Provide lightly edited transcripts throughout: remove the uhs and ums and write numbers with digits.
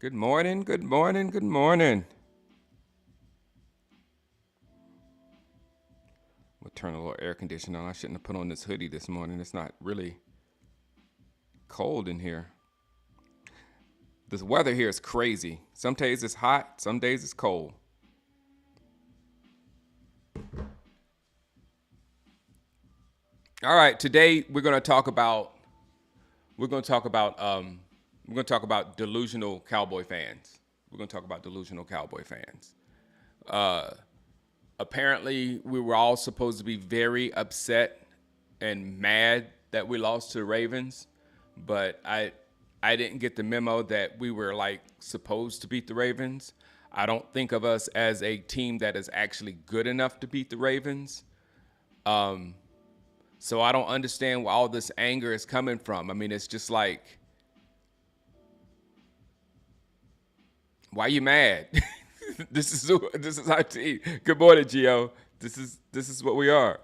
Good morning, good morning, good morning. We'll turn a little air conditioner on. I shouldn't have put on this hoodie this morning. It's not really cold in here. This weather here is crazy. Some days it's hot, some days it's cold. All right, today we're going to talk about delusional Cowboy fans. We're going to talk about delusional Cowboy fans. Apparently, we were all supposed to be very upset and mad that we lost to the Ravens, but I didn't get the memo that we were like supposed to beat the Ravens. I don't think of us as a team that is actually good enough to beat the Ravens. So I don't understand where all this anger is coming from. I mean, it's just like, why are you mad? This is our team. Good morning, Gio. This is what we are.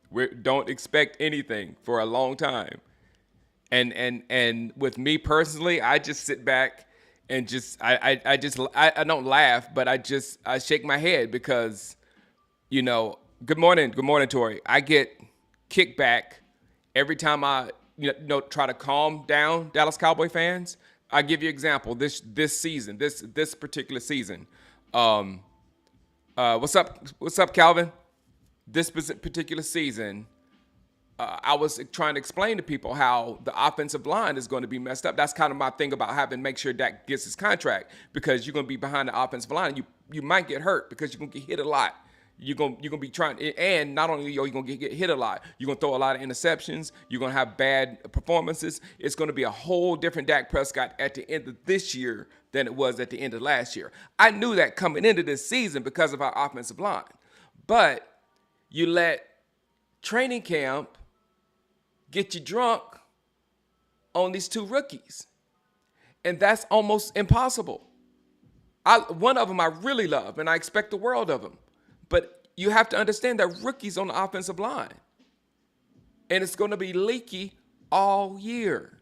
We don't expect anything for a long time. And with me personally, I just sit back and I don't laugh, but I shake my head because, good morning, Tori. I get kickback every time I try to calm down Dallas Cowboy fans. I give you an example. This season, this particular season. What's up, Calvin? This particular season, I was trying to explain to people how the offensive line is going to be messed up. That's kind of my thing about having to make sure Dak gets his contract, because you're going to be behind the offensive line. And you might get hurt because you're going to get hit a lot. You're gonna be trying, and not only you're gonna get hit a lot, you're gonna throw a lot of interceptions. You're gonna have bad performances. It's gonna be a whole different Dak Prescott at the end of this year than it was at the end of last year. I knew that coming into this season because of our offensive line, but you let training camp get you drunk on these two rookies, and that's almost impossible. One of them I really love, and I expect the world of them. But you have to understand that rookies on the offensive line. And it's going to be leaky all year.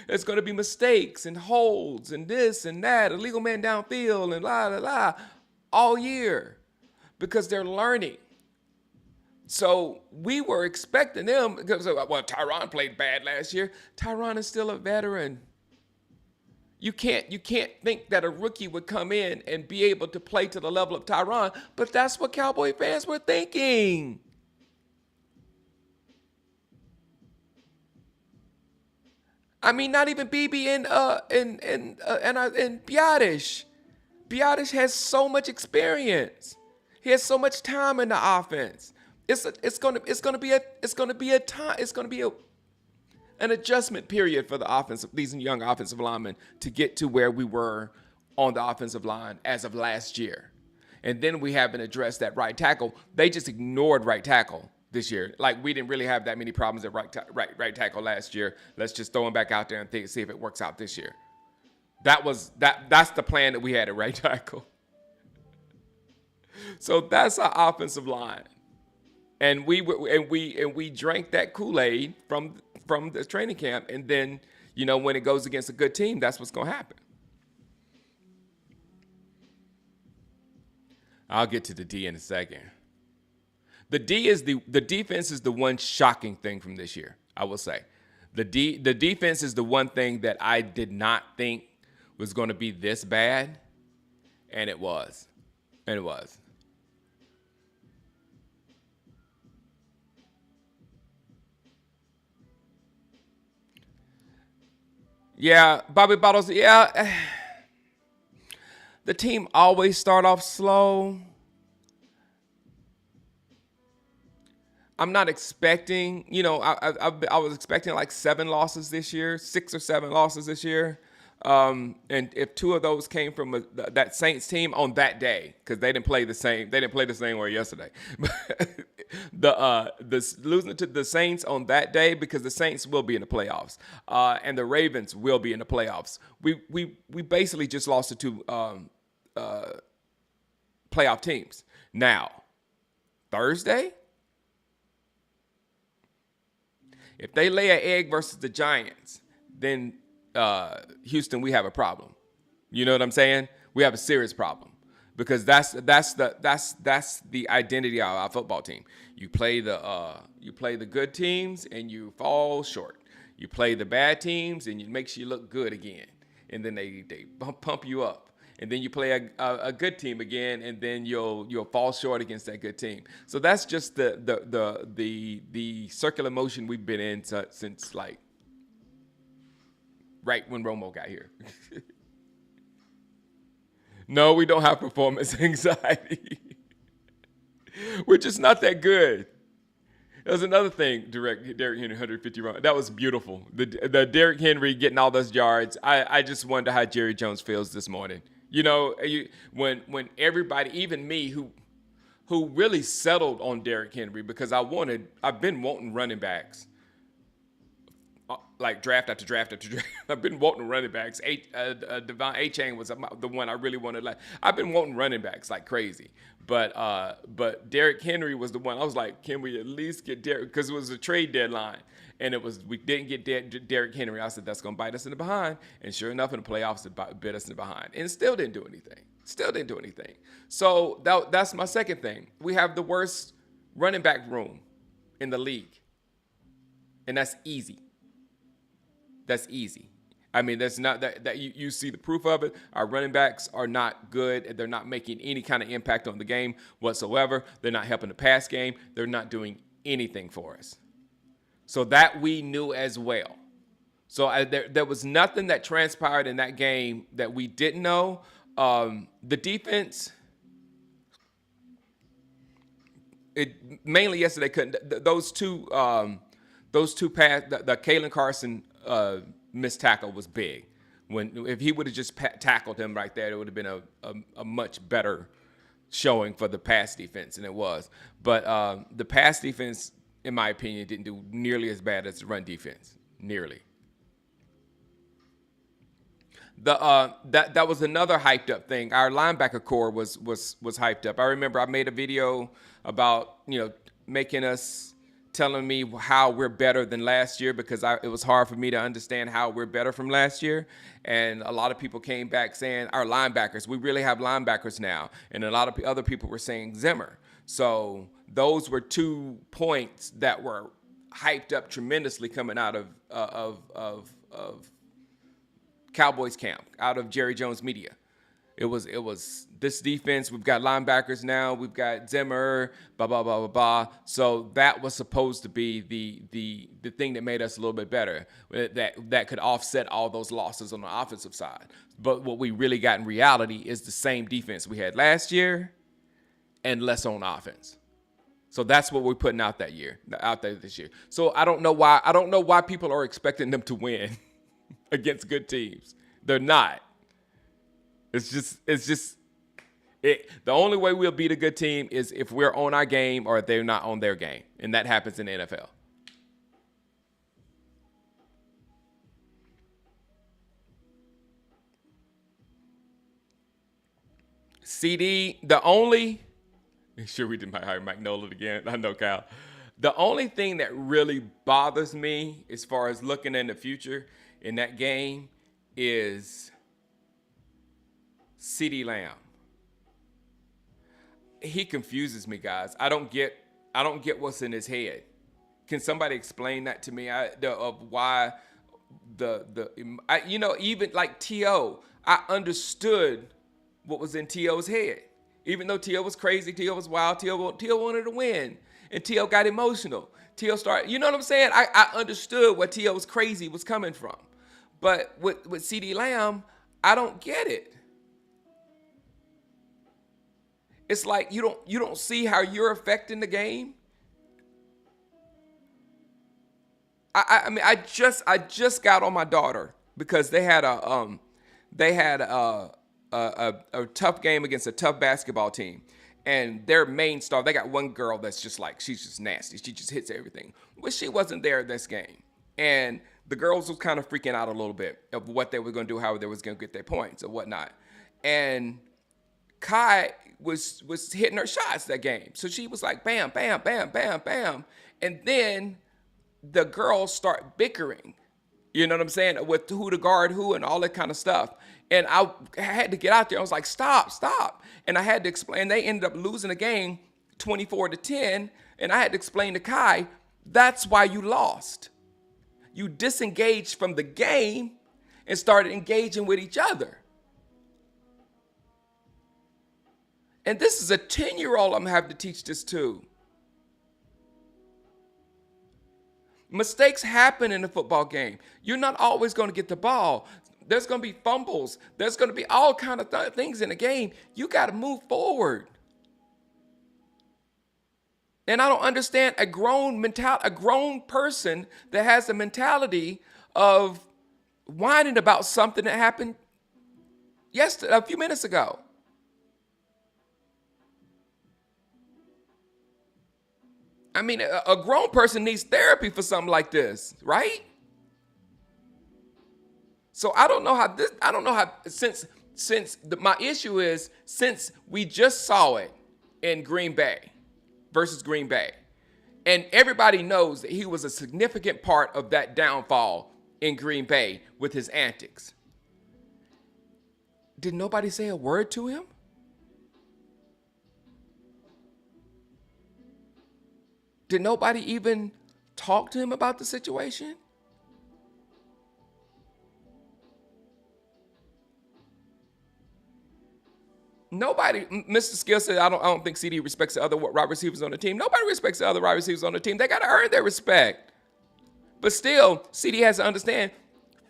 It's going to be mistakes and holds and this and that, illegal man downfield and la, la, la, all year, because they're learning. So we were expecting them, because, well, Tyron played bad last year. Tyron is still a veteran. You can't think that a rookie would come in and be able to play to the level of Tyron, but that's what Cowboy fans were thinking. I mean, not even BB and Biotish. Biotish has so much experience. He has so much time in the offense. It's gonna be an adjustment period for these young offensive linemen to get to where we were on the offensive line as of last year. And then we haven't addressed that right tackle. They just ignored right tackle this year. Like, we didn't really have that many problems at right tackle last year. Let's just throw him back out there and see if it works out this year. That's the plan that we had at right tackle. So that's our offensive line. And we drank that Kool-Aid from the training camp, and then, when it goes against a good team, that's what's going to happen. I'll get to the D in a second. The defense is the one shocking thing from this year, I will say. The defense is the one thing that I did not think was going to be this bad, and it was. And it was. Yeah, Bobby Bottles, yeah. The team always start off slow. I'm not expecting, I was expecting like 7 losses this year, 6 or 7 losses this year. And if 2 of those came from that Saints team on that day, because they didn't play the same way yesterday. The losing to the Saints on that day, because the Saints will be in the playoffs, and the Ravens will be in the playoffs. We basically just lost to 2 playoff teams. Now, Thursday, if they lay an egg versus the Giants, then Houston, we have a problem. You know what I'm saying? We have a serious problem because that's the identity of our football team. You play the good teams and you fall short. You play the bad teams and it makes you look good again, and then they pump you up. And then you play a good team again, and then you'll fall short against that good team. So that's just the circular motion we've been in since like right when Romo got here. No, we don't have performance anxiety. We're just not that good. That was another thing. Derrick Henry 150 run. That was beautiful. The Derrick Henry getting all those yards. I just wonder how Jerry Jones feels this morning. You know, when everybody, even me, who really settled on Derrick Henry because I've been wanting running backs. Like draft after draft after draft. I've been wanting running backs. Devon A-Chain was the one I really wanted. Like I've been wanting running backs like crazy. But Derrick Henry was the one. I was like, can we at least get Derrick? Because it was a trade deadline. And we didn't get Derrick Henry. I said, that's going to bite us in the behind. And sure enough, in the playoffs, it bit us in the behind. And still didn't do anything. So that's my second thing. We have the worst running back room in the league. And that's easy. That's easy. I mean, that's not that you see the proof of it. Our running backs are not good. They're not making any kind of impact on the game whatsoever. They're not helping the pass game. They're not doing anything for us. So that we knew as well. So there was nothing that transpired in that game that we didn't know. The defense, mainly yesterday couldn't. Those two pass, the Kalen Carson missed tackle was big. If he would have just tackled him right there, it would have been a much better showing for the pass defense than it was. But the pass defense, in my opinion, didn't do nearly as bad as the run defense. Nearly. That was another hyped up thing. Our linebacker core was hyped up. I remember I made a video about telling me how we're better than last year because it was hard for me to understand how we're better from last year. And a lot of people came back saying our linebackers, we really have linebackers now. And a lot of other people were saying Zimmer. So those were 2 points that were hyped up tremendously coming out of Cowboys camp, out of Jerry Jones media. It was this defense. We've got linebackers now. We've got Zimmer, blah, blah, blah, blah, blah. So that was supposed to be the thing that made us a little bit better, that could offset all those losses on the offensive side. But what we really got in reality is the same defense we had last year and less on offense. So that's what we're putting out there this year. So I don't know why people are expecting them to win against good teams. They're not. It's just the only way we'll beat a good team is if we're on our game or if they're not on their game. And that happens in the NFL. CeeDee, sure we didn't hire Mike Nolan again. I know, Kyle. The only thing that really bothers me as far as looking in the future in that game is CeeDee Lamb. He confuses me, guys. I don't get what's in his head. Can somebody explain that to me? Of why even like T.O., I understood what was in T.O.'s head. Even though T.O. was crazy, T.O. was wild, T.O. wanted to win, and T.O. got emotional. T.O. started, you know what I'm saying? I understood what T.O.'s crazy was coming from. But with CeeDee Lamb, I don't get it. It's like you don't see how you're affecting the game. I mean I just got on my daughter because they had a tough game against a tough basketball team, and their main star, they got one girl that's just like, she's just nasty. She just hits everything. Well, she wasn't there this game, and the girls was kind of freaking out a little bit of what they were going to do, how they was going to get their points or whatnot. And Kai was hitting her shots that game. So she was like, bam, bam, bam, bam, bam. And then the girls start bickering You know what I'm saying? With who to guard who and all that kind of stuff. And I had to get out there. I was like, stop, stop. And I had to explain. They ended up losing the game 24-10. And I had to explain to Kai, that's why you lost. You disengaged from the game and started engaging with each other. And this is a 10-year-old I'm having to teach this to. Mistakes happen in a football game. You're not always going to get the ball. There's going to be fumbles. There's going to be all kind of things in the game. You got to move forward. And I don't understand a grown person that has the mentality of whining about something that happened yesterday, a few minutes ago. I mean, a grown person needs therapy for something like this, right? So I don't know how my issue is, since we just saw it in Green Bay versus Green Bay, and everybody knows that he was a significant part of that downfall in Green Bay with his antics. Did nobody say a word to him? Did nobody even talk to him about the situation? Nobody. Mr. Skill said, I don't think CeeDee respects the other wide receivers on the team. Nobody respects the other wide receivers on the team. They got to earn their respect. But still, CeeDee has to understand,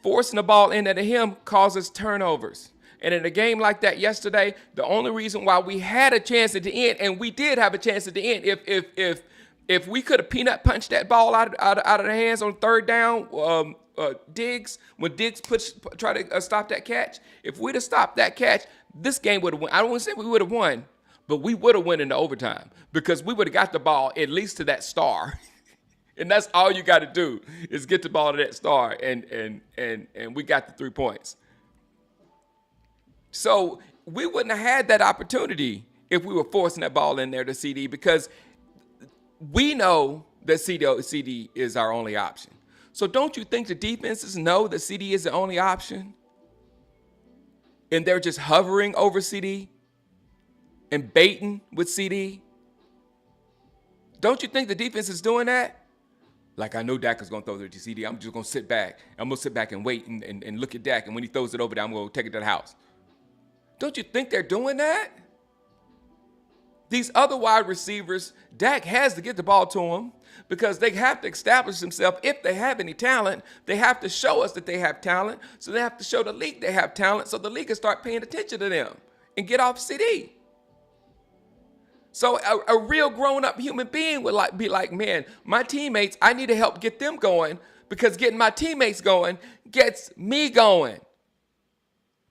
forcing the ball in at him causes turnovers. And in a game like that yesterday, the only reason why we had a chance at the end, and we did have a chance at the end, if we could have peanut punched that ball out of their hands on third down, Diggs, when Diggs tried to stop that catch, if we'd have stopped that catch, this game would have won. I don't want to say we would have won, but we would have won in the overtime because we would have got the ball at least to that star. And that's all you got to do is get the ball to that star, and we got the 3 points. So we wouldn't have had that opportunity if we were forcing that ball in there to CeeDee, because we know that CeeDee is our only option. So don't you think the defenses know that CeeDee is the only option? And they're just hovering over CeeDee and baiting with CeeDee? Don't you think the defense is doing that? Like, I know Dak is going to throw it to CeeDee. I'm just going to sit back. I'm going to sit back and wait and look at Dak. And when he throws it over there, I'm going to take it to the house. Don't you think they're doing that? These other wide receivers, Dak has to get the ball to them because they have to establish themselves. If they have any talent, they have to show us that they have talent. So they have to show the league they have talent so the league can start paying attention to them and get off CeeDee. So a real grown-up human being would be like, man, my teammates, I need to help get them going because getting my teammates going gets me going.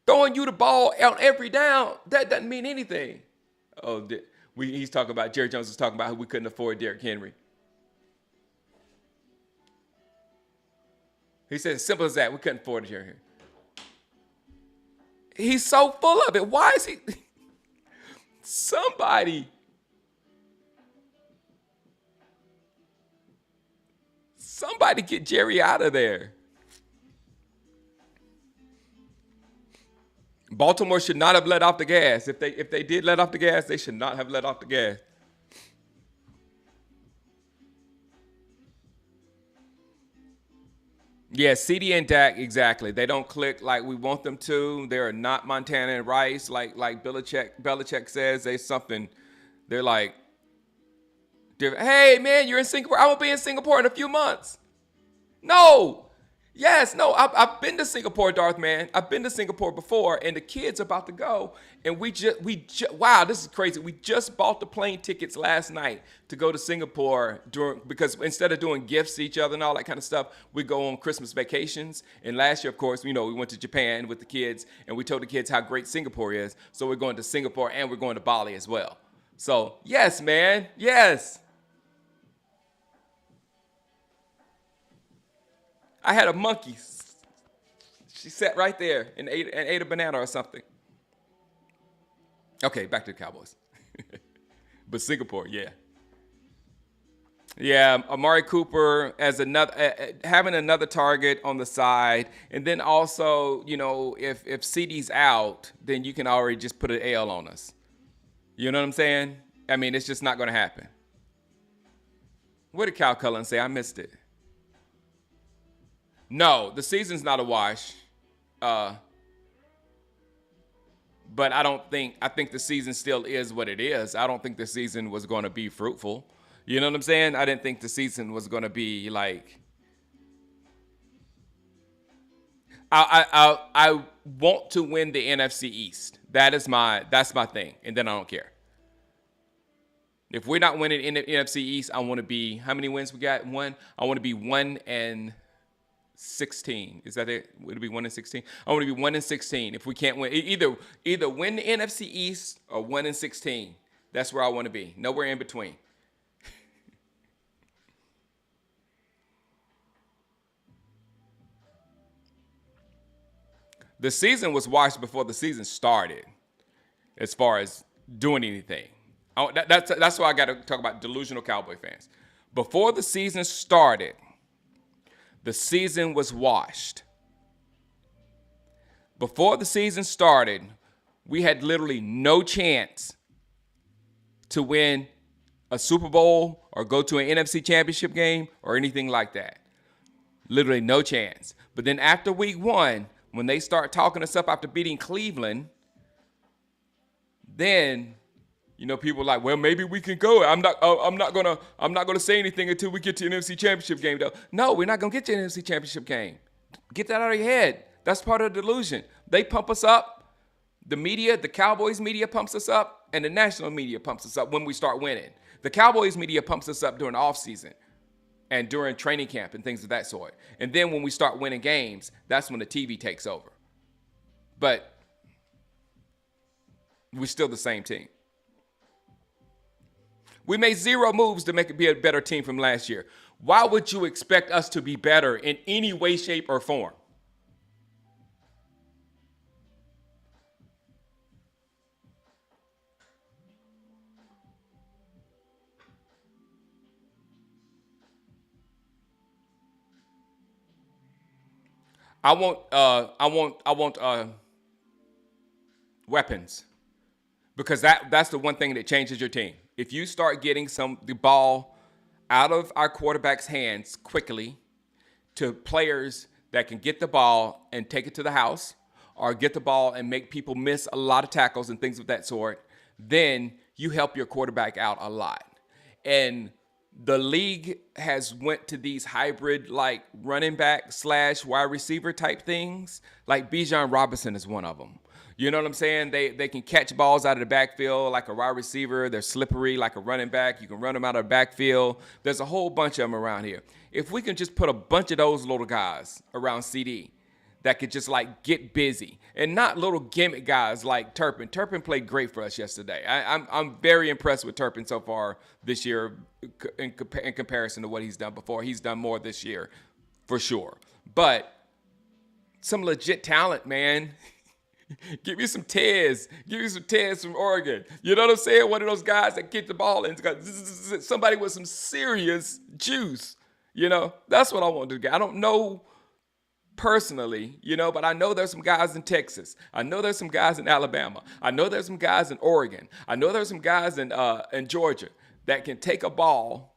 Throwing you the ball on every down, that doesn't mean anything. Oh, he's talking about, Jerry Jones is talking about how we couldn't afford Derrick Henry. He said, as simple as that, we couldn't afford Derrick Henry. He's so full of it. Why is he? Somebody get Jerry out of there. Baltimore should not have let off the gas. If they did let off the gas, they should not have let off the gas. Yeah, CeeDee and Dak, exactly. They don't click like we want them to. They are not Montana and Rice, like Belichick says. They're like, hey, man, you're in Singapore. I won't be in Singapore in a few months. No. Yes, no, I've been to Singapore, Darth, man. I've been to Singapore before, and the kids are about to go, and wow, this is crazy. We just bought the plane tickets last night to go to Singapore because instead of doing gifts to each other and all that kind of stuff, we go on Christmas vacations. And last year, of course, we went to Japan with the kids, and we told the kids how great Singapore is. So we're going to Singapore, and we're going to Bali as well. So yes, man, yes. I had a monkey. She sat right there and ate a banana or something. Okay, back to the Cowboys. But Singapore, yeah. Yeah, Amari Cooper as another having another target on the side, and then also, if CD's out, then you can already just put an L on us. You know what I'm saying? I mean, it's just not going to happen. What did Cal Cullen say? I missed it. No, the season's not a wash. Uh, but I think the season still is what it is. I don't think the season was going to be fruitful. You know what I'm saying? I didn't think the season was going to be like. I want to win the NFC East. That's my thing, and then I don't care. If we're not winning in the NFC East, I want to be, how many wins we got? One. I want to be 1-16. Is that it? Would it be 1-16? I want to be 1-16. If we can't win, either win the NFC East or 1-16. That's where I want to be. Nowhere in between. The season was washed before the season started, as far as doing anything. That's why I got to talk about delusional Cowboy fans. Before the season started, the season was washed. Before the season started, we had literally no chance to win a Super Bowl or go to an NFC Championship game or anything like that. Literally no chance. But then after week one, when they start talking us up after beating Cleveland, then people are like, well, maybe we can go. I'm not gonna say anything until we get to the NFC Championship game, though. No, we're not gonna get to the NFC Championship game. Get that out of your head. That's part of the delusion. They pump us up. The media, the Cowboys media pumps us up, and the national media pumps us up when we start winning. The Cowboys media pumps us up during the offseason and during training camp and things of that sort. And then when we start winning games, that's when the TV takes over. But we're still the same team. We made zero moves to make it be a better team from last year. Why would you expect us to be better in any way, shape, or form? I want weapons, because that's the one thing that changes your team. If you start getting the ball out of our quarterback's hands quickly to players that can get the ball and take it to the house, or get the ball and make people miss a lot of tackles and things of that sort, then you help your quarterback out a lot. And the league has went to these hybrid like running back / wide receiver type things. Like Bijan Robinson is one of them. You know what I'm saying? They can catch balls out of the backfield like a wide receiver. They're slippery like a running back. You can run them out of the backfield. There's a whole bunch of them around here. If we can just put a bunch of those little guys around CD that could just like get busy, and not little gimmick guys like Turpin. Turpin played great for us yesterday. I'm very impressed with Turpin so far this year in comparison to what he's done before. He's done more this year for sure. But some legit talent, man. Give me some Tez. Give me some Tez from Oregon. You know what I'm saying? One of those guys that get the ball and got somebody with some serious juice. That's what I want to get. I don't know personally, but I know there's some guys in Texas. I know there's some guys in Alabama. I know there's some guys in Oregon. I know there's some guys in Georgia that can take a ball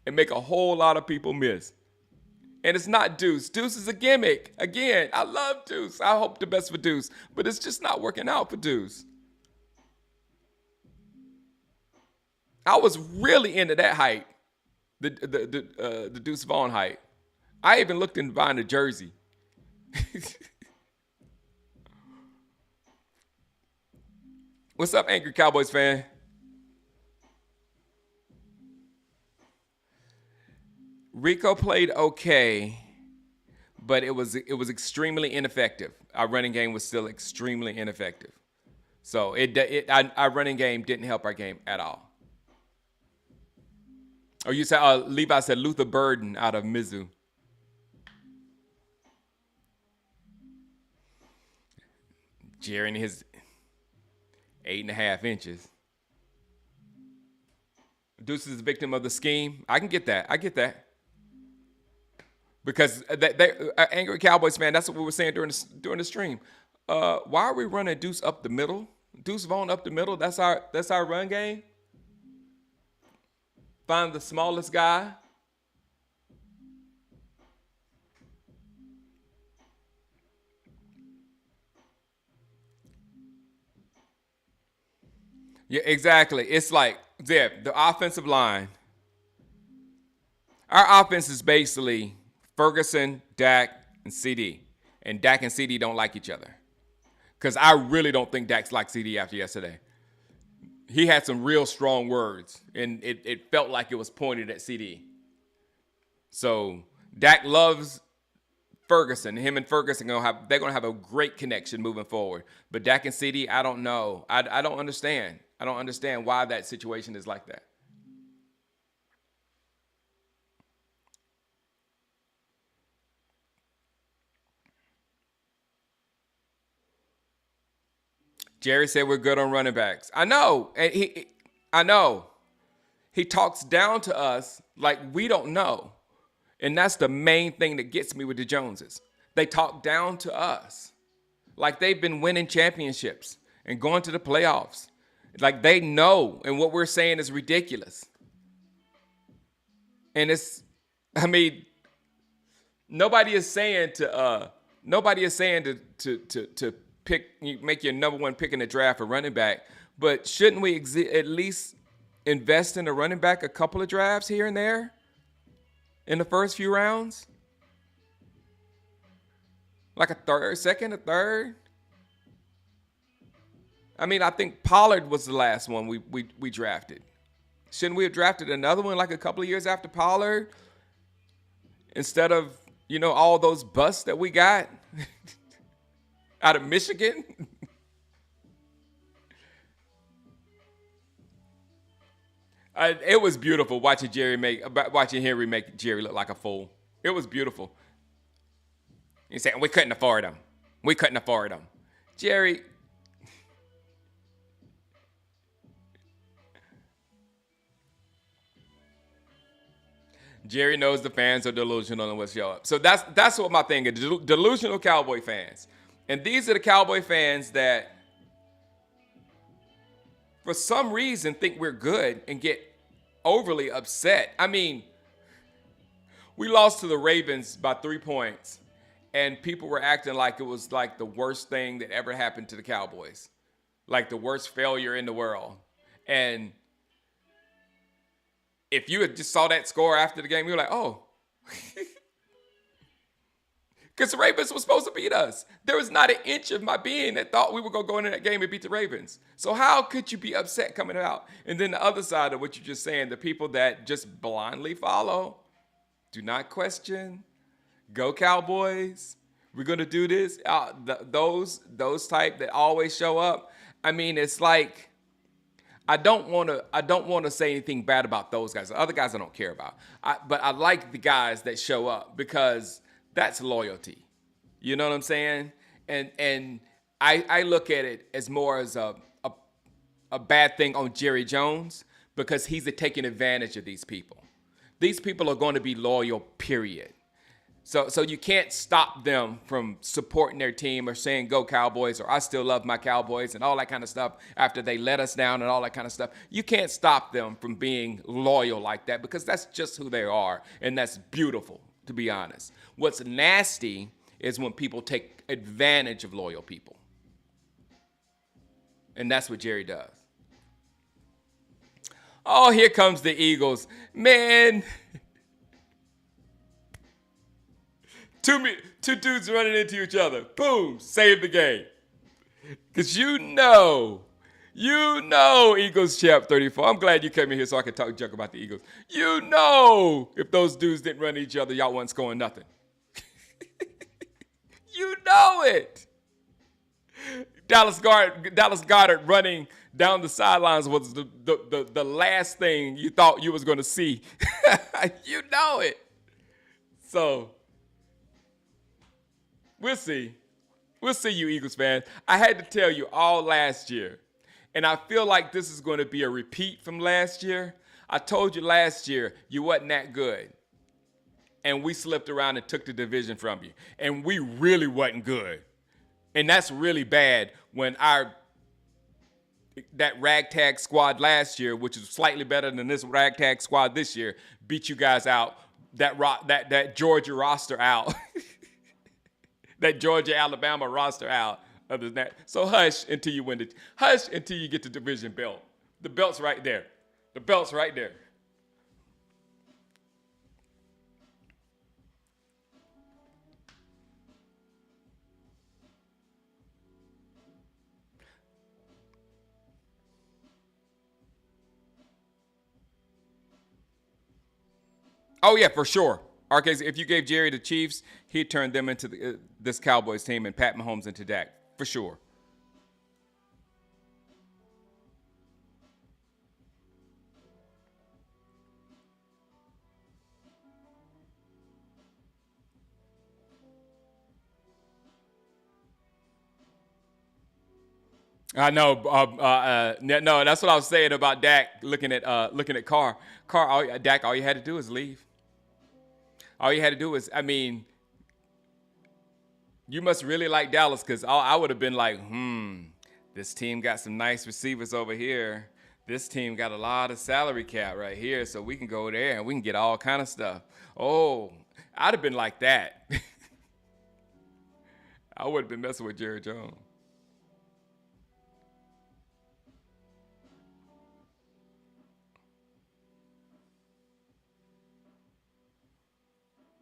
and make a whole lot of people miss. And it's not Deuce. Deuce is a gimmick. Again, I love Deuce. I hope the best for Deuce, but it's just not working out for Deuce. I was really into that hype, the Deuce Vaughn hype. I even looked in buying a jersey. What's up, angry Cowboys fan? Rico played okay, but it was extremely ineffective. Our running game was still extremely ineffective. So our running game didn't help our game at all. Or you said Levi said Luther Burden out of Mizzou. Jerry and his 8.5 inches. Deuce is a victim of the scheme. I can get that. I get that. Because they angry Cowboys fan, that's what we were saying during the stream. Why are we running Deuce up the middle? Deuce Vaughn up the middle. That's our run game. Find the smallest guy. Yeah, exactly. It's like, yeah, the offensive line. Our offense is basically Ferguson, Dak, and CeeDee. And Dak and CeeDee don't like each other. Because I really don't think Dak's like CeeDee after yesterday. He had some real strong words, and it felt like it was pointed at CeeDee. So Dak loves Ferguson. Him and Ferguson they're gonna have a great connection moving forward. But Dak and CeeDee, I don't know. I don't understand. I don't understand why that situation is like that. Jerry said we're good on running backs. I know. And I know. He talks down to us like we don't know. And that's the main thing that gets me with the Joneses. They talk down to us like they've been winning championships and going to the playoffs. Like they know, and what we're saying is ridiculous. And I mean, nobody is saying to make your number one pick in the draft a running back. But shouldn't we at least invest in a running back a couple of drafts here and there in the first few rounds? Like a third. I mean, I think Pollard was the last one we drafted. Shouldn't we have drafted another one like a couple of years after Pollard instead of, all those busts that we got out of Michigan? It was beautiful watching Henry make Jerry look like a fool. It was beautiful. He said, we couldn't afford him. Jerry. Jerry knows the fans are delusional and will show up. So that's what my thing is, delusional Cowboy fans. And these are the Cowboy fans that, for some reason, think we're good and get overly upset. I mean, we lost to the Ravens by 3 points, and people were acting like it was like the worst thing that ever happened to the Cowboys, like the worst failure in the world. And if you had just saw that score after the game, you were like, oh. Because the Ravens were supposed to beat us. There was not an inch of my being that thought we were going to go into that game and beat the Ravens. So how could you be upset coming out? And then the other side of what you're just saying, the people that just blindly follow, do not question, go Cowboys, we're going to do this. Those type that always show up. I mean, it's like, I don't want to say anything bad about those guys. The other guys I don't care about. But I like the guys that show up because that's loyalty. You know what I'm saying? And I look at it as more as a bad thing on Jerry Jones because he's taking advantage of these people. These people are going to be loyal, period. So you can't stop them from supporting their team or saying go Cowboys or I still love my Cowboys and all that kind of stuff after they let us down and all that kind of stuff. You can't stop them from being loyal like that because that's just who they are, and that's beautiful, to be honest. What's nasty is when people take advantage of loyal people. And that's what Jerry does. Oh, here comes the Eagles. Man. Two dudes running into each other. Boom, save the game. Because you know, Eagles champ 34. I'm glad you came in here so I can talk junk about the Eagles. You know, if those dudes didn't run each other, y'all wasn't scoring nothing. You know it. Dallas Goedert running down the sidelines was the last thing you thought you was going to see. You know it. So we'll see. We'll see, you Eagles fans. I had to tell you all last year, and I feel like this is going to be a repeat from last year. I told you last year you wasn't that good. And we slipped around and took the division from you. And we really wasn't good. And that's really bad when that ragtag squad last year, which is slightly better than this ragtag squad this year, beat you guys out. That Georgia roster out. That Georgia Alabama roster out. Other than that, so hush until you get the division belt. The belt's right there. The belt's right there. Oh yeah, for sure. RK's, if you gave Jerry the Chiefs, he'd turn them into this Cowboys team and Pat Mahomes into Dak for sure. I know. No, that's what I was saying about Dak. Looking at Carr. Dak. All you had to do is leave. All you had to do is, I mean, you must really like Dallas because I would have been like, this team got some nice receivers over here. This team got a lot of salary cap right here, so we can go there and we can get all kind of stuff. Oh, I'd have been like that. I would have been messing with Jerry Jones.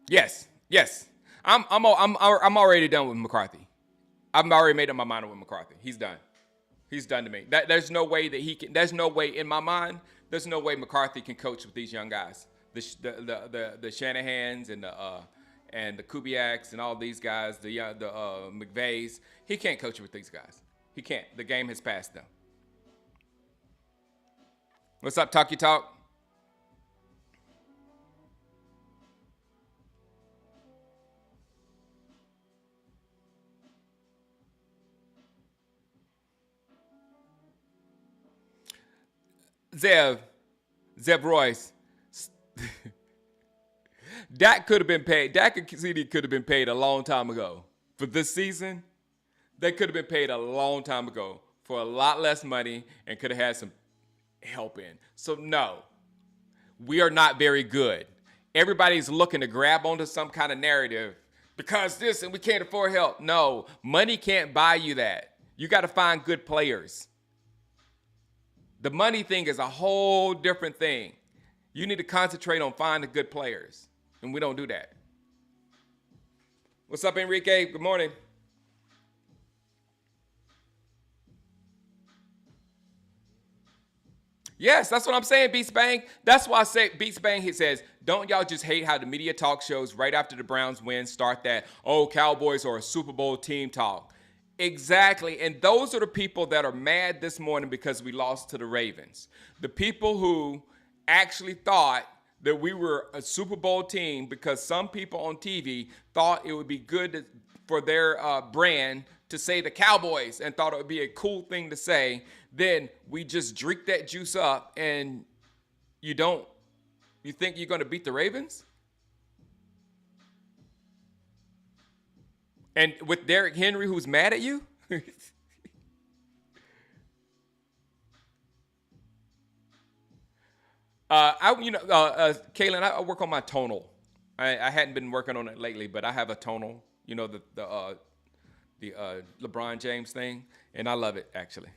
Yes, yes. I'm already done with McCarthy. I've already made up my mind with McCarthy. He's done. He's done to me. There's no way that he can. There's no way in my mind. There's no way McCarthy can coach with these young guys. The Shanahans and the Kubiaks and all these guys. The McVays. He can't coach with these guys. He can't. The game has passed them. What's up, Talkie Talk? Zev Royce. Dak could have been paid. Dak and CeeDee could have been paid a long time ago. For this season, they could have been paid a long time ago for a lot less money and could have had some help in. So no, we are not very good. Everybody's looking to grab onto some kind of narrative because this and we can't afford help. No, money can't buy you that. You got to find good players. The money thing is a whole different thing. You need to concentrate on finding good players, and we don't do that. What's up, Enrique? Good morning. Yes, that's what I'm saying, Beats Bang. That's why I say Beats Bang, he says, don't y'all just hate how the media talk shows right after the Browns win start that, oh, Cowboys are a Super Bowl team talk. Exactly. And those are the people that are mad this morning because we lost to the Ravens. The people who actually thought that we were a Super Bowl team because some people on TV thought it would be good for their brand to say the Cowboys and thought it would be a cool thing to say. Then we just drink that juice up and you think you're going to beat the Ravens? And with Derrick Henry, who's mad at you? Kaylin, I work on my tonal. I hadn't been working on it lately, but I have a tonal. You know, the LeBron James thing, and I love it, actually.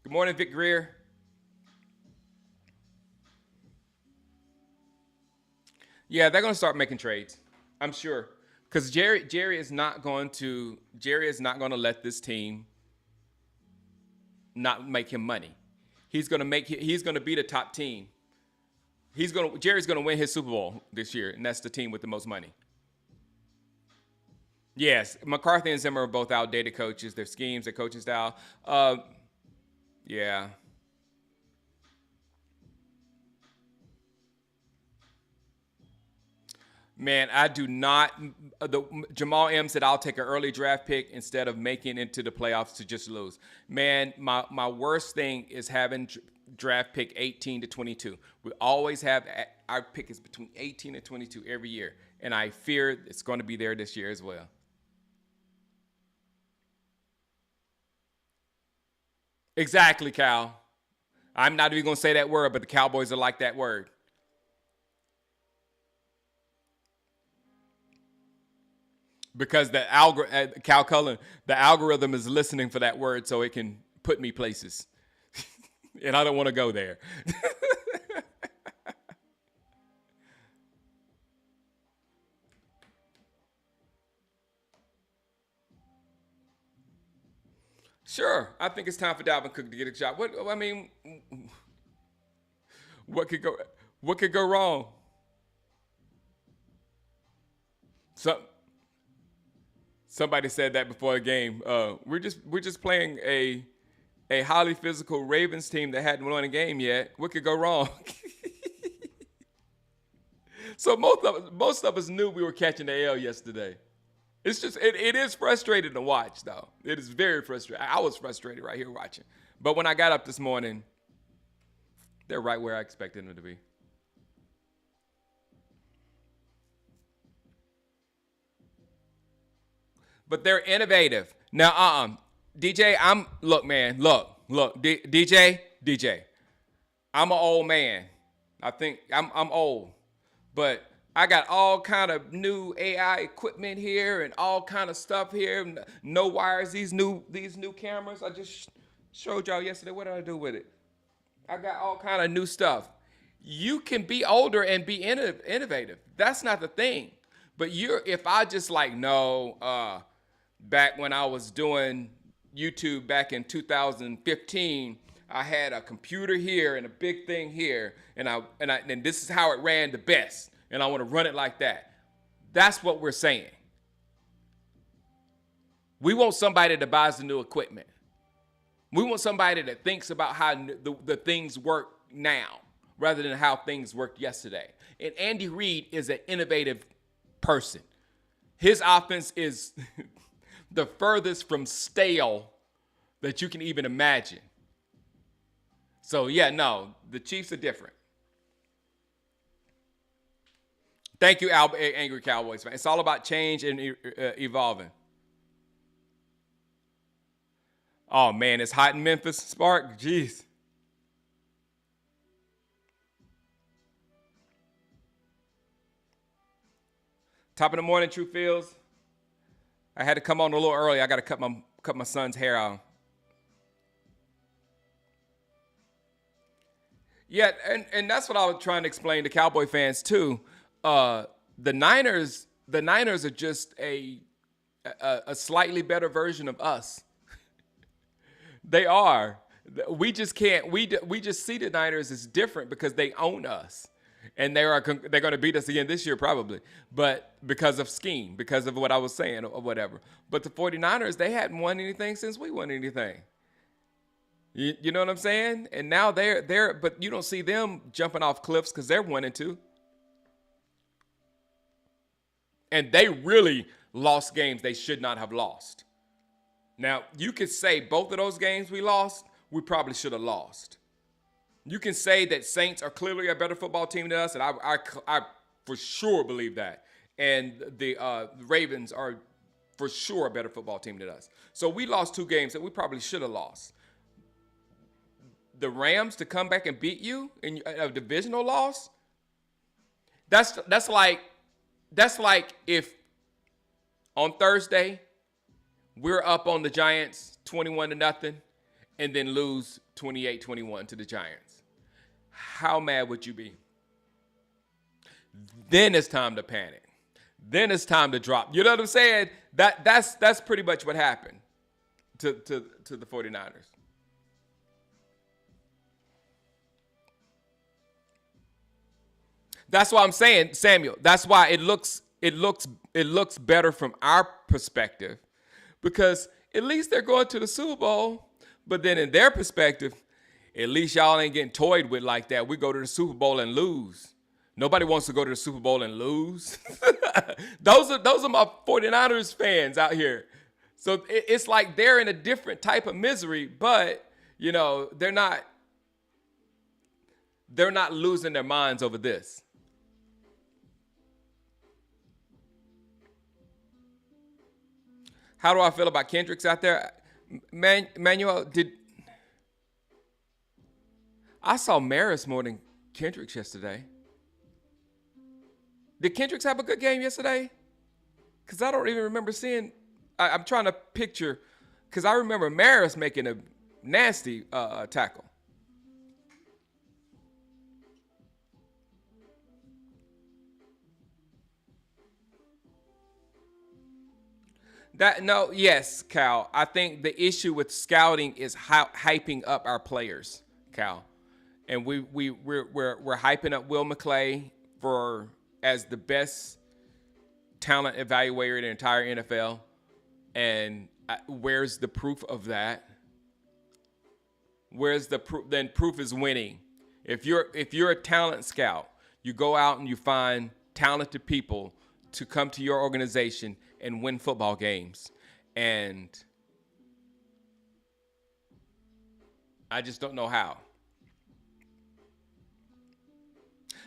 Good morning, Vic Greer. Yeah, they're going to start making trades, I'm sure. Because Jerry is not going to let this team not make him money. He's going to be the top team. Jerry's going to win his Super Bowl this year, and that's the team with the most money. Yes, McCarthy and Zimmer are both outdated coaches. Their schemes, their coaching style. Yeah. Man, I do not. Jamal M said I'll take an early draft pick instead of making it into the playoffs to just lose. Man, my worst thing is having draft pick 18 to 22. We always have our pick is between 18 and 22 every year, and I fear it's going to be there this year as well. Exactly, Cal. I'm not even going to say that word, but the Cowboys are like that word. Because Cal Cullen, the algorithm is listening for that word so it can put me places. And I don't want to go there. Sure, I think it's time for Dalvin Cook to get a job. What could go what could go wrong? So, somebody said that before the game. We're just playing a highly physical Ravens team that hadn't won a game yet. What could go wrong? So most of us knew we were catching the L yesterday. It's just it is frustrating to watch though. It is very frustrating. I was frustrated right here watching. But when I got up this morning, they're right where I expected them to be. But they're innovative. Now, DJ, DJ. I'm an old man. I think I'm old, but I got all kind of new AI equipment here and all kind of stuff here. No wires. These new cameras. I just showed y'all yesterday. What did I do with it? I got all kind of new stuff. You can be older and be innovative. That's not the thing. But if I just like no. Back when I was doing YouTube back in 2015, I had a computer here and a big thing here, and this is how it ran the best, and I want to run it like that. That's what we're saying. We want somebody that buys the new equipment. We want somebody that thinks about how the things work now rather than how things worked yesterday. And Andy Reid is an innovative person. His offense is the furthest from stale that you can even imagine. So, yeah, no, the Chiefs are different. Thank you, Angry Cowboys fan. It's all about change and evolving. Oh, man, it's hot in Memphis, Spark. Jeez. Top of the morning, True Fields. I had to come on a little early. I got to cut my son's hair out. Yeah, and that's what I was trying to explain to Cowboy fans too. The Niners are just a slightly better version of us. They are. We just can't. We just see the Niners as different because they own us. And they're going to beat us again this year probably, but because of scheme, because of what I was saying or whatever. But the 49ers, they hadn't won anything since we won anything. You know what I'm saying? And now but you don't see them jumping off cliffs because they're 1-2. And they really lost games they should not have lost. Now, you could say both of those games we lost, we probably should have lost. You can say that Saints are clearly a better football team than us, and I for sure believe that. And the Ravens are for sure a better football team than us. So we lost 2 games that we probably should have lost. The Rams to come back and beat you in a divisional loss, that's like if on Thursday we're up on the Giants 21-0 and then lose 28-21 to the Giants. How mad would you be? Then it's time to panic. Then it's time to drop. You know what I'm saying? That's pretty much what happened to the 49ers. That's why I'm saying, Samuel, that's why it looks better from our perspective, because at least they're going to the Super Bowl. But then in their perspective, at least y'all ain't getting toyed with like that. We go to the Super Bowl and lose. Nobody wants to go to the Super Bowl and lose. Those are my 49ers fans out here. So it's like they're in a different type of misery, but, you know, they're not they're not losing their minds over this. How do I feel about Kendricks out there? Manuel, I saw Maris more than Kendricks yesterday. Did Kendricks have a good game yesterday? Because I don't even remember seeing. I'm trying to picture, because I remember Maris making a nasty tackle. Yes, Cal. I think the issue with scouting is hyping up our players, Cal, and we're hyping up Will McClay for as the best talent evaluator in the entire NFL, and where's the proof of that? Where's the proof? Then proof is winning. If you're a talent scout, you go out and you find talented people to come to your organization and win football games. And I just don't know how.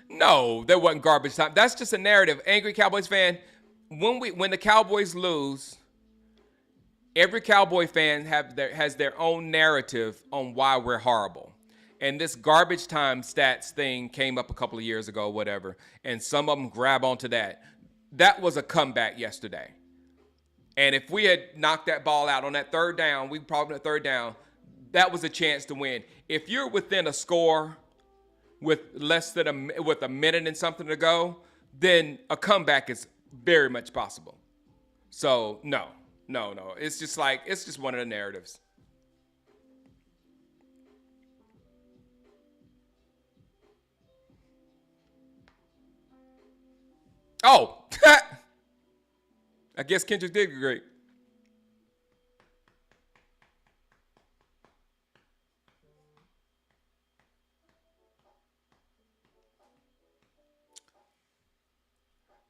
No, that wasn't garbage time. That's just a narrative. Angry Cowboys fan, when the Cowboys lose, every Cowboy fan has their own narrative on why we're horrible. And this garbage time stats thing came up a couple of years ago, whatever, and some of them grab onto that. That was a comeback yesterday. And if we had knocked that ball out on that third down, we probably third down, that was a chance to win. If you're within a score with with a minute and something to go, then a comeback is very much possible. So no. It's just one of the narratives. Oh, I guess Kendrick did great.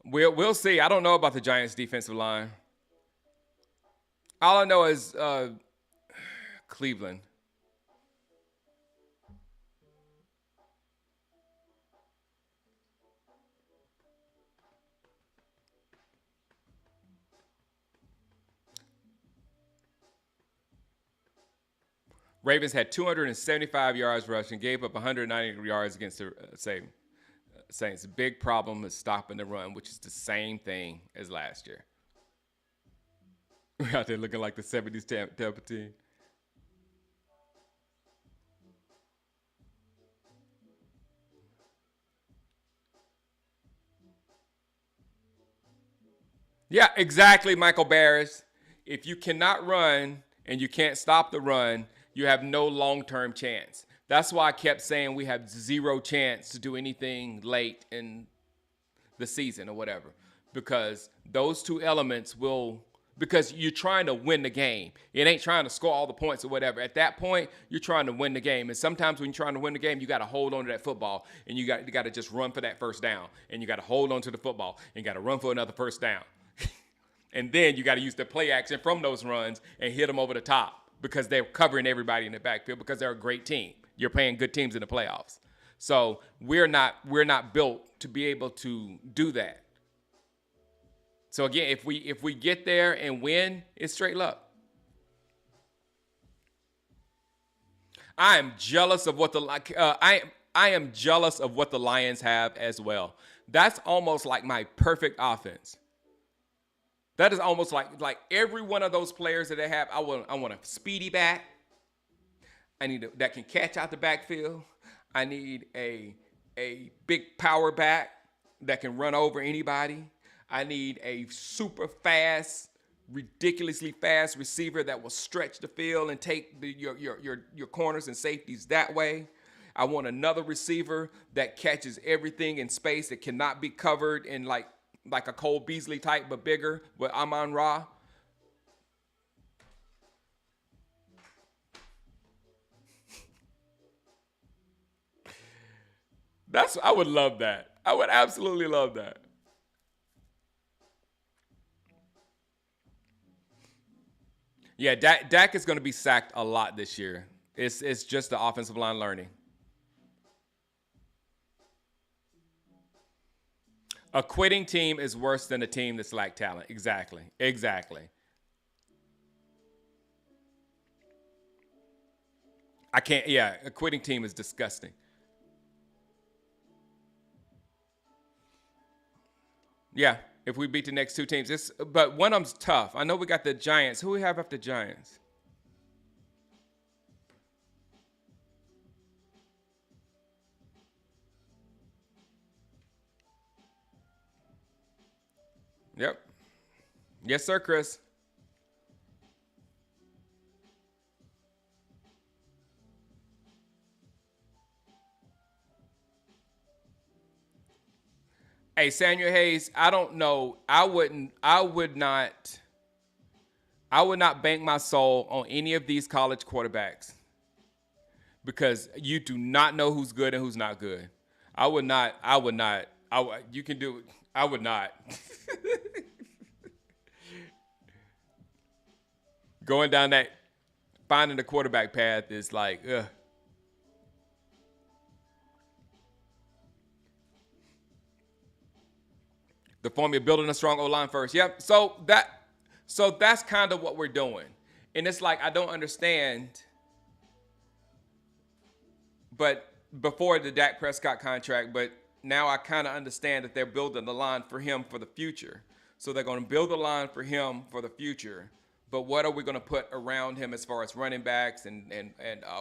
We'll see. I don't know about the Giants' defensive line. All I know is Cleveland. Ravens had 275 yards rushing, gave up 190 yards against the Saints. Big problem is stopping the run, which is the same thing as last year. We're out there looking like the 70s Tampa team. Yeah, exactly, Michael Barris. If you cannot run and you can't stop the run, you have no long-term chance. That's why I kept saying we have zero chance to do anything late in the season or whatever, because those two elements will, because you're trying to win the game. It ain't trying to score all the points or whatever. At that point, you're trying to win the game. And sometimes when you're trying to win the game, you got to hold on to that football, and you got to just run for that first down, and you got to hold on to the football, and you got to run for another first down. And then you got to use the play action from those runs and hit them over the top, because they're covering everybody in the backfield, because they're a great team. You're playing good teams in the playoffs. So we're not built to be able to do that. So again, if we get there and win, it's straight luck. I am jealous of what I am jealous of what the Lions have as well. That's almost like my perfect offense. That is almost like every one of those players that they have. I want a speedy back. I need that can catch out the backfield. I need a big power back that can run over anybody. I need a super fast, ridiculously fast receiver that will stretch the field and take your corners and safeties that way. I want another receiver that catches everything in space that cannot be covered in like a Cole Beasley type, but bigger with Amon-Ra. I would love that. I would absolutely love that. Yeah, Dak is going to be sacked a lot this year. It's just the offensive line learning. A quitting team is worse than a team that's lack talent. Exactly. Exactly. I can't. Yeah, a quitting team is disgusting. Yeah, if we beat the next two teams, but one of them's tough. I know we got the Giants. Who we have after Giants? Yep. Yes, sir, Chris. Hey, Samuel Hayes. I don't know. I wouldn't. I would not. I would not bank my soul on any of these college quarterbacks because you do not know who's good and who's not good. I would not. I would not. You can do it. I would not. Going down that finding the quarterback path is like, ugh. The formula building a strong O line first. Yep. So that's kind of what we're doing. And it's like I don't understand, but before the Dak Prescott contract, but now I kind of understand that they're building the line for him for the future. So they're going to build a line for him for the future. But what are we going to put around him as far as running backs and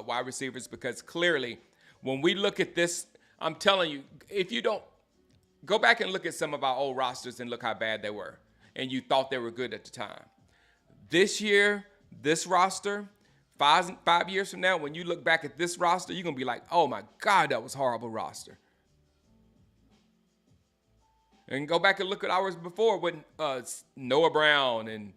wide receivers? Because clearly, when we look at this, I'm telling you, if you don't go back and look at some of our old rosters and look how bad they were, and you thought they were good at the time. This year, this roster, five years from now, when you look back at this roster, you're gonna be like, "Oh my God, that was a horrible roster." And go back and look at ours before with Noah Brown and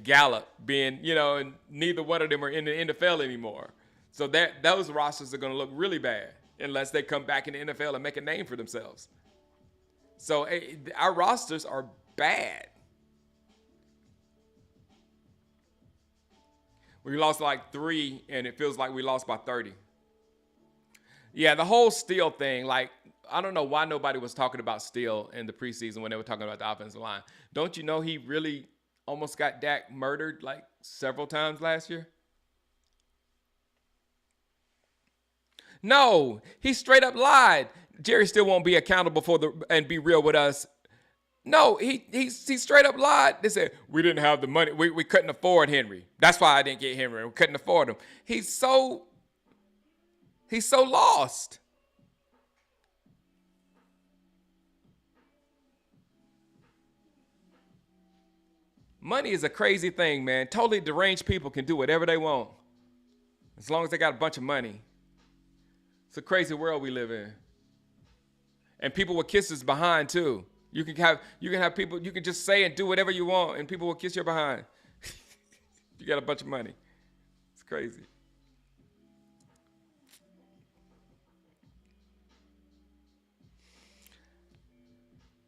Gallup being, and neither one of them are in the NFL anymore. So those rosters are going to look really bad unless they come back in the NFL and make a name for themselves. So our rosters are bad. We lost like 3, and it feels like we lost by 30. Yeah, the whole Steele thing, like, I don't know why nobody was talking about Steele in the preseason when they were talking about the offensive line. Don't you know he really almost got Dak murdered like several times last year? No, he straight up lied. Jerry still won't be accountable and be real with us. No, he straight up lied. They said we didn't have the money. We couldn't afford Henry. That's why I didn't get Henry. We couldn't afford him. He's so lost. Money is a crazy thing, man. Totally deranged people can do whatever they want as long as they got a bunch of money. It's a crazy world we live in. And people will kiss us behind too. You can have people, you can just say and do whatever you want and people will kiss your behind. You got a bunch of money. It's crazy.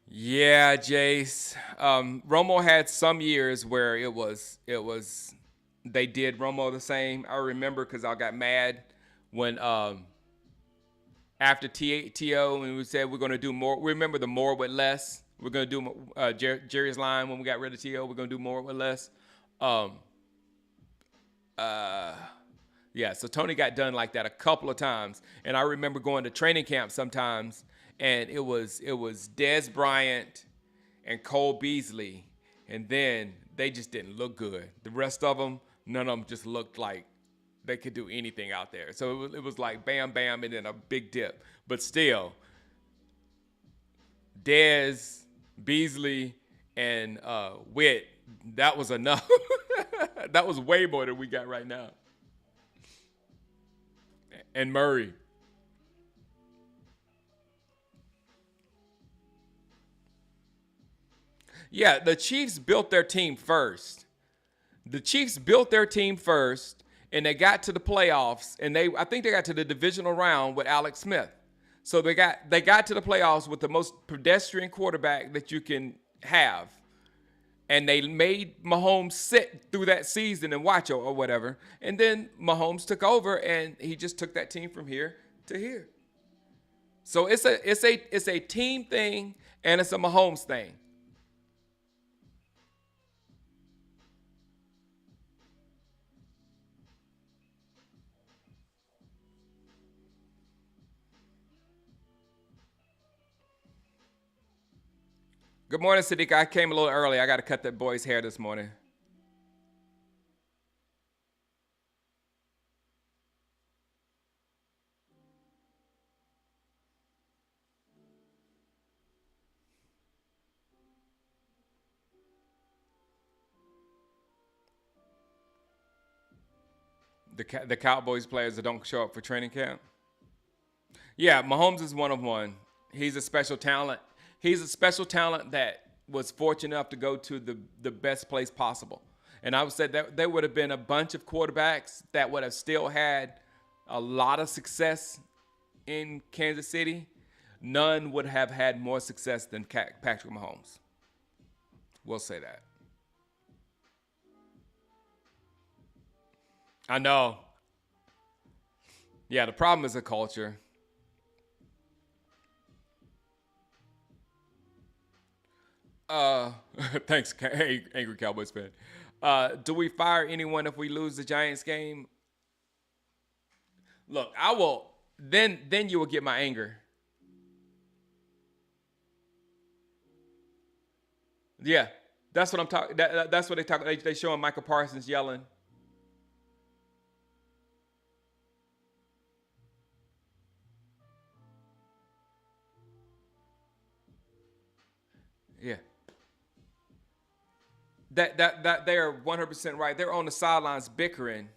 Yeah, Jace. Romo had some years where it was they did Romo the same. I remember because I got mad when after TO and we said we're gonna do more. Remember the more with less. We're gonna do Jerry's line when we got rid of TO. We're gonna do more with less. Um, uh, yeah. So Tony got done like that a couple of times, and I remember going to training camp sometimes, and it was Dez Bryant and Cole Beasley, and then they just didn't look good. The rest of them, none of them just looked like they could do anything out there. So it was like bam, bam, and then a big dip. But still, Dez, Beasley, and Witt, that was enough. That was way more than we got right now. And Murray. Yeah, the Chiefs built their team first. The Chiefs built their team first, and they got to the playoffs, and I think they got to the divisional round with Alex Smith. So they got to the playoffs with the most pedestrian quarterback that you can have. And they made Mahomes sit through that season and watch or whatever. And then Mahomes took over, and he just took that team from here to here. So it's a team thing and it's a Mahomes thing. Good morning, Sadiq. I came a little early. I got to cut that boy's hair this morning. The Cowboys players that don't show up for training camp. Yeah, Mahomes is one of one. He's a special talent. He's a special talent that was fortunate enough to go to the best place possible. And I would say that there would have been a bunch of quarterbacks that would have still had a lot of success in Kansas City. None would have had more success than Patrick Mahomes. We'll say that. I know. Yeah, the problem is the culture. Uh, thanks, angry Cowboys fan. Do we fire anyone if we lose the Giants game? Look, I will. Then you will get my anger. Yeah, that's what I'm talking. That's what they talk. They showing Michael Parsons yelling. Yeah, that they are 100% right. They're on the sidelines bickering.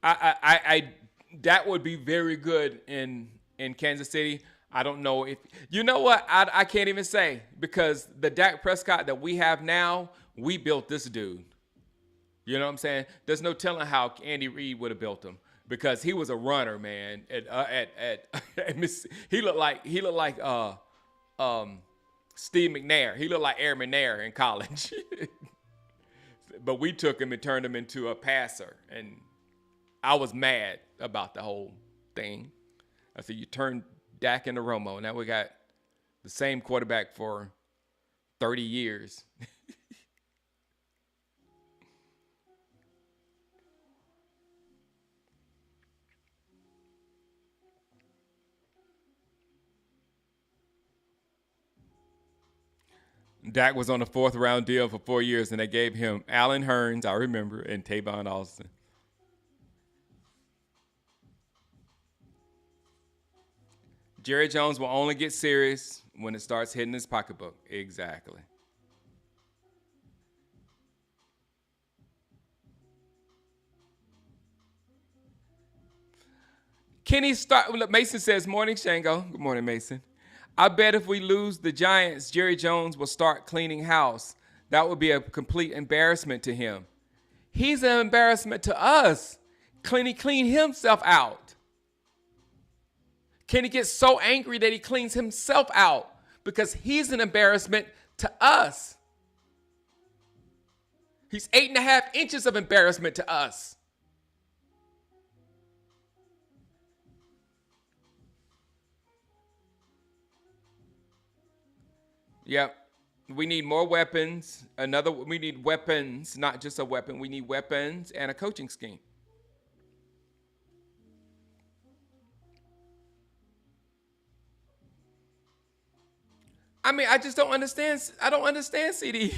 I that would be very good in Kansas City. I don't know if you know what I can't even say because the Dak Prescott that we have now, we built this dude. You know what I'm saying? There's no telling how Andy Reid would have built him because he was a runner, man. He looked like um, Steve McNair. He looked like Aaron McNair in college, but we took him and turned him into a passer, and I was mad about the whole thing. I said, you turned Dak into Romo. Now we got the same quarterback for 30 years. Dak was on a fourth round deal for 4 years, and they gave him Allen Hurns, I remember, and Tavon Austin. Jerry Jones will only get serious when it starts hitting his pocketbook. Exactly. Kenny start. Look, Mason says, "Morning, Shango. Good morning, Mason. I bet if we lose the Giants, Jerry Jones will start cleaning house. That would be a complete embarrassment to him. He's an embarrassment to us. Can he clean himself out? Can he get so angry that he cleans himself out? Because he's an embarrassment to us. He's 8.5 inches of embarrassment to us. Yep. We need more weapons. We need weapons, not just a weapon. We need weapons and a coaching scheme. I mean, I just don't understand. I don't understand CD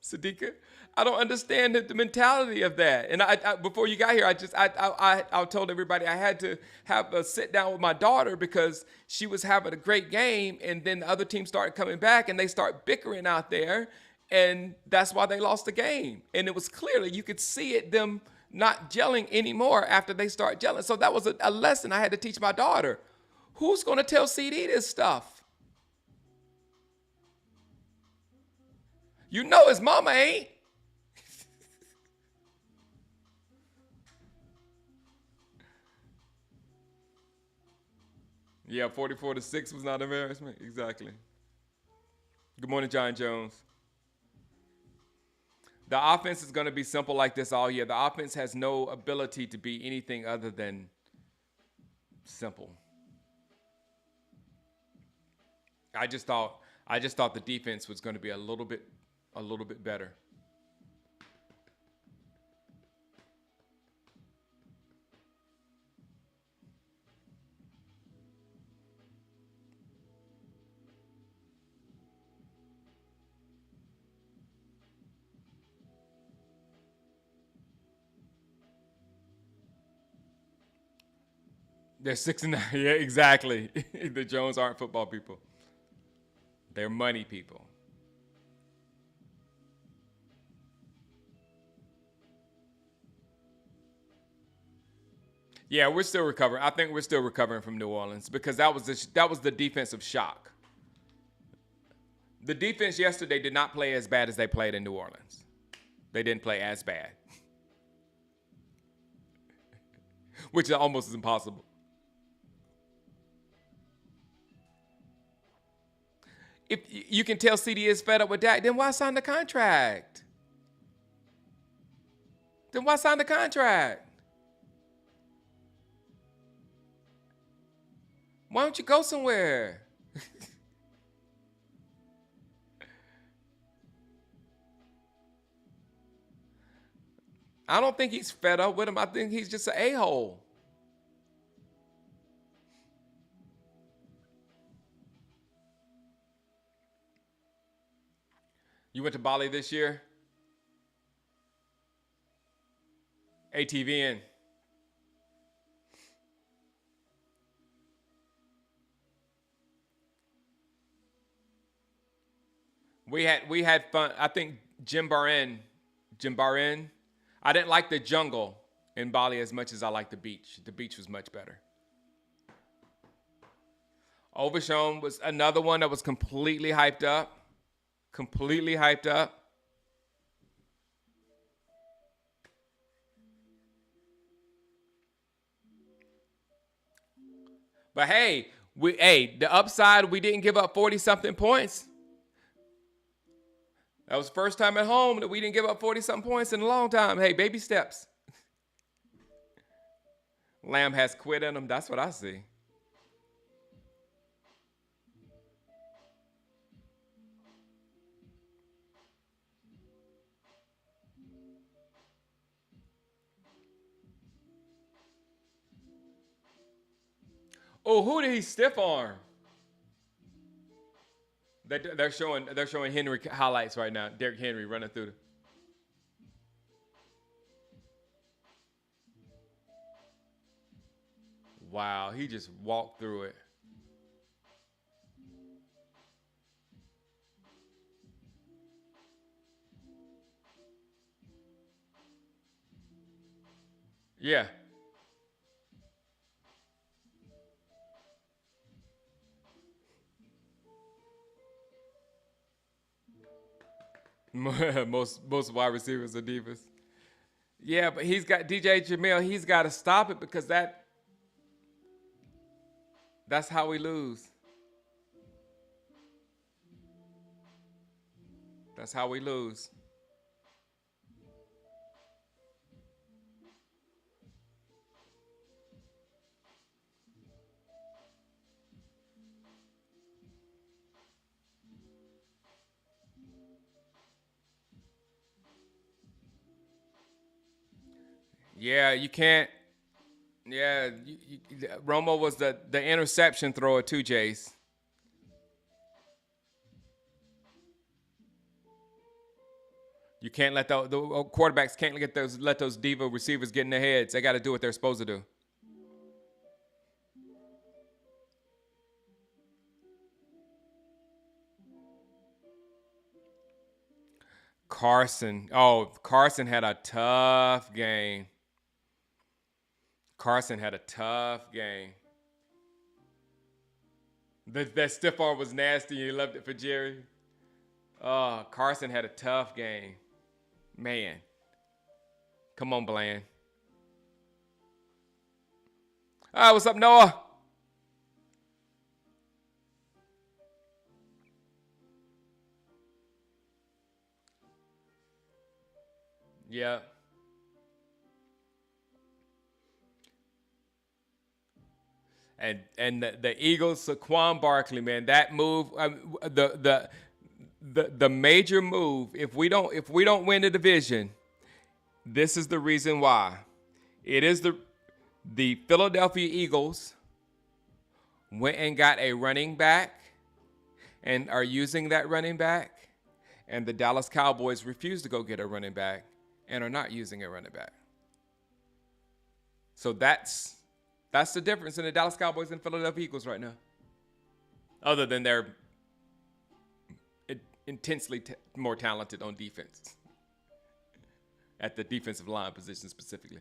Sadiqa. I don't understand the mentality of that. And before you got here, I told everybody I had to have a sit down with my daughter because she was having a great game, and then the other team started coming back, and they start bickering out there, and that's why they lost the game. And it was clearly you could see it them not gelling anymore after they start gelling. So that was a lesson I had to teach my daughter. Who's going to tell CD this stuff? You know his mama ain't. Yeah, 44-6 was not embarrassment. Exactly. Good morning, John Jones. The offense is going to be simple like this all year. The offense has no ability to be anything other than simple. I just thought the defense was going to be a little bit better. They're 6-9. Yeah, exactly. The Jones aren't football people. They're money people. Yeah, we're still recovering. I think we're still recovering from New Orleans because that was the defensive shock. The defense yesterday did not play as bad as they played in New Orleans. They didn't play as bad, which is almost impossible. If you can tell CeeDee is fed up with Dak, then why sign the contract? Then why sign the contract? Why don't you go somewhere? I don't think he's fed up with him. I think he's just an a-hole. You went to Bali this year? ATVN. We had fun. I think Jim Barin. I didn't like the jungle in Bali as much as I liked the beach. The beach was much better. Overshown was another one that was completely hyped up. Completely hyped up. But hey, the upside, we didn't give up 40-something points. That was the first time at home that we didn't give up 40-something points in a long time. Hey, baby steps. Lamb has quit in him. That's what I see. Oh, who did he stiff arm? They're showing Henry highlights right now. Derrick Henry running through the. Wow, he just walked through it. Yeah. most wide receivers are divas. Yeah, but he's got DJ Jamil. He's got to stop it because that's how we lose. That's how we lose. Yeah, you can't. Yeah, Romo was the interception thrower too, Jace. You can't let the quarterbacks can't let those diva receivers get in their heads. They got to do what they're supposed to do. Carson. Oh, Carson had a tough game. Carson had a tough game. That stiff arm was nasty. You loved it for Jerry. Carson had a tough game. Man. Come on, Bland. All right, what's up, Noah? Yeah. And the Eagles, Saquon Barkley, man, that move, the major move. If we don't win the division, this is the reason why. It is the Philadelphia Eagles went and got a running back and are using that running back, and the Dallas Cowboys refused to go get a running back and are not using a running back. So that's the difference in the Dallas Cowboys and Philadelphia Eagles right now. Other than they're intensely more talented on defense, at the defensive line position specifically.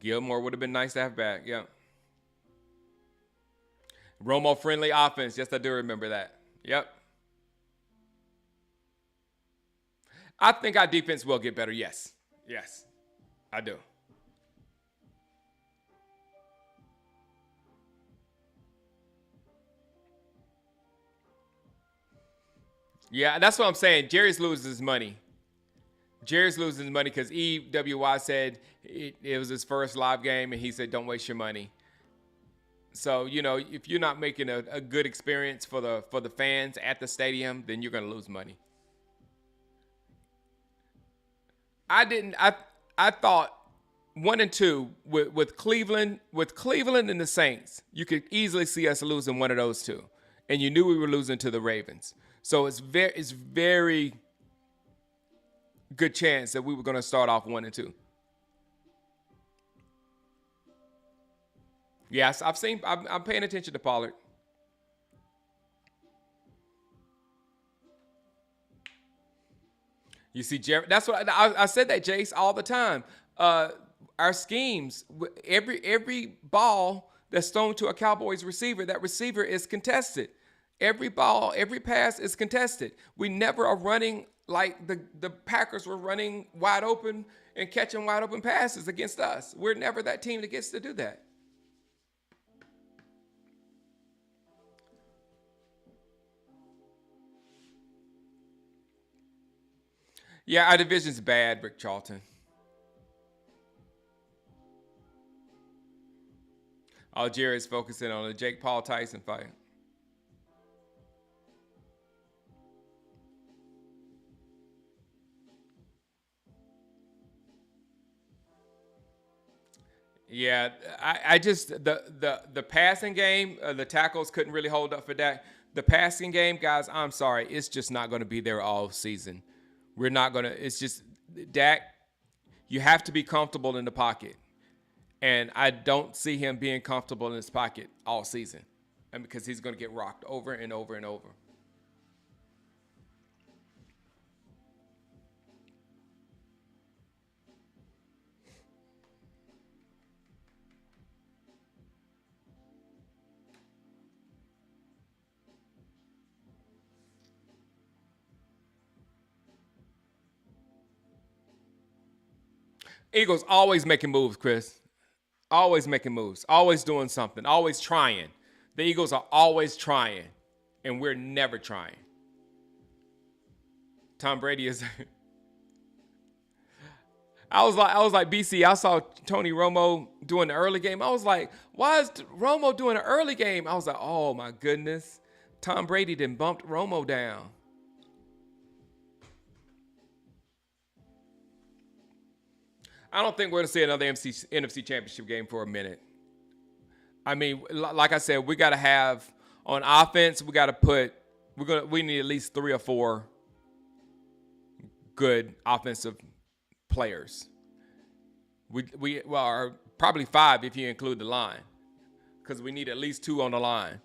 Gilmore would have been nice to have back. Yeah. Romo friendly offense. Yes, I do remember that. Yep. I think our defense will get better. Yes. Yes, I do. Yeah, that's what I'm saying. Jerry's losing his money. Jerry's losing his money because EWY said it was his first live game, and he said, don't waste your money. So, if you're not making a good experience for the fans at the stadium, then you're going to lose money. I thought 1 and 2 with Cleveland and the Saints, you could easily see us losing one of those two. And you knew we were losing to the Ravens. So it's very good chance that we were going to start off 1 and 2. Yes, I'm paying attention to Pollard. You see, Jerry, that's what I said that, Jace, all the time. Our schemes, every ball that's thrown to a Cowboys receiver, that receiver is contested. Every ball, every pass is contested. We never are running like the Packers were running wide open and catching wide open passes against us. We're never that team that gets to do that. Yeah, our division's bad, Rick Charlton. All Jerry's focusing on the Jake Paul Tyson fight. Yeah, I just the passing game, the tackles couldn't really hold up for that. The passing game, guys, I'm sorry, it's just not going to be there all season. We're not going to. It's just Dak. You have to be comfortable in the pocket, and I don't see him being comfortable in his pocket all season, and because he's going to get rocked over and over and over. Eagles always making moves, Chris. Always making moves. Always doing something. Always trying. The Eagles are always trying, and we're never trying. Tom Brady is. I was like BC. I saw Tony Romo doing the early game. I was like, why is Romo doing an early game? I was like, oh my goodness, Tom Brady done bumped Romo down. I don't think we're going to see another NFC Championship game for a minute. I mean, like I said, we got to have on offense. We need at least 3 or 4 good offensive players. We are probably 5 if you include the line, because we need at least 2 on the line,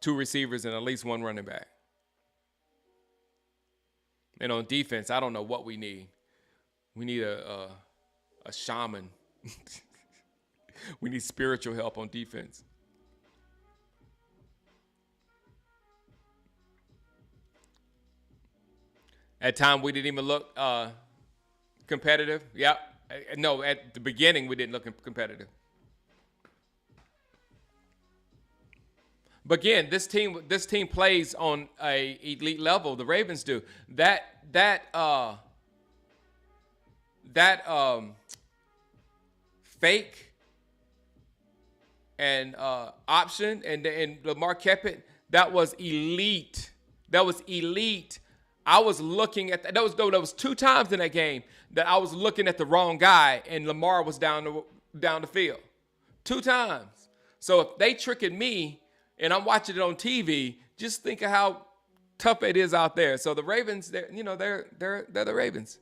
2 receivers and at least 1 running back. And on defense, I don't know what we need. We need a shaman. We need spiritual help on defense. At time we didn't even look competitive. Yep. No, at the beginning we didn't look competitive. But again, this team plays on a elite level. The Ravens do. That fake and option and Lamar Keppett, that was elite. That was elite. I was looking at that was two times in that game that I was looking at the wrong guy and Lamar was down the field. Two times. So if they tricking me and I'm watching it on TV, just think of how tough it is out there. So the Ravens, they're the Ravens.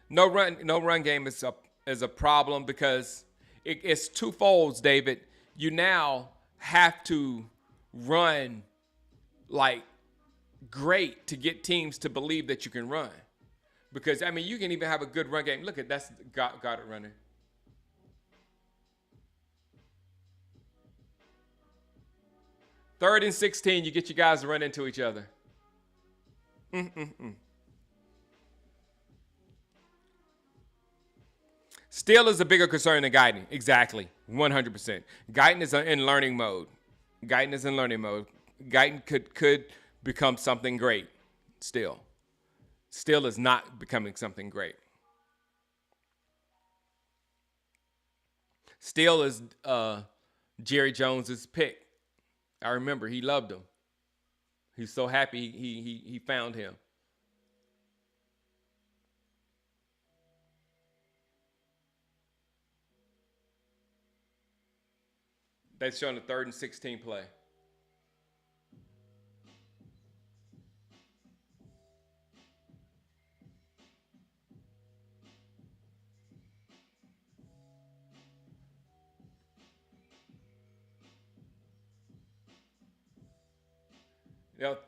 No run game is a problem because it's two folds, David. You now have to run like great to get teams to believe that you can run. Because I mean, you can even have a good run game. Look at that's got it running. Third and 16, you get your guys to run into each other. Still is a bigger concern than Guyton. Exactly. 100%. Guyton is in learning mode. Guyton could become something great still. Still is not becoming something great. Still is Jerry Jones's pick. I remember he loved him. He's so happy he found him. That's showing the third and 16 play.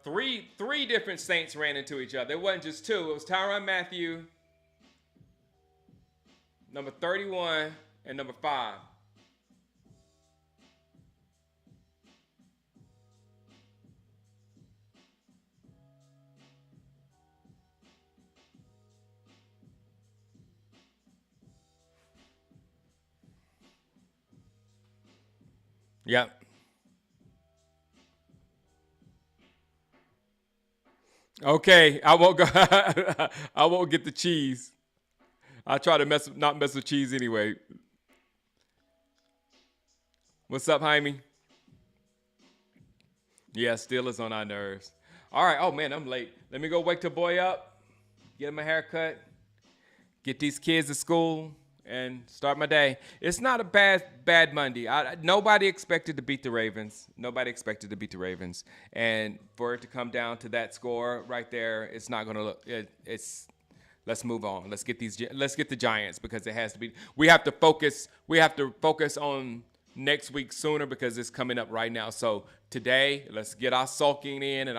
Three different Saints ran into each other. It wasn't just two. It was Tyrann Mathieu, number 31, and number 5. Yep. Okay, I won't go. I won't get the cheese. I try to not mess with cheese anyway. What's up, Jaime? Yeah, still is on our nerves. All right. Oh man, I'm late. Let me go wake the boy up, get him a haircut, get these kids to school, and start my day. It's not a bad Monday. Nobody expected to beat the Ravens. And for it to come down to that score right there, it's not gonna look. It's let's move on. Let's get the Giants because it has to be. We have to focus. We have to focus on next week sooner because it's coming up right now. So today, let's get our sulking in and all.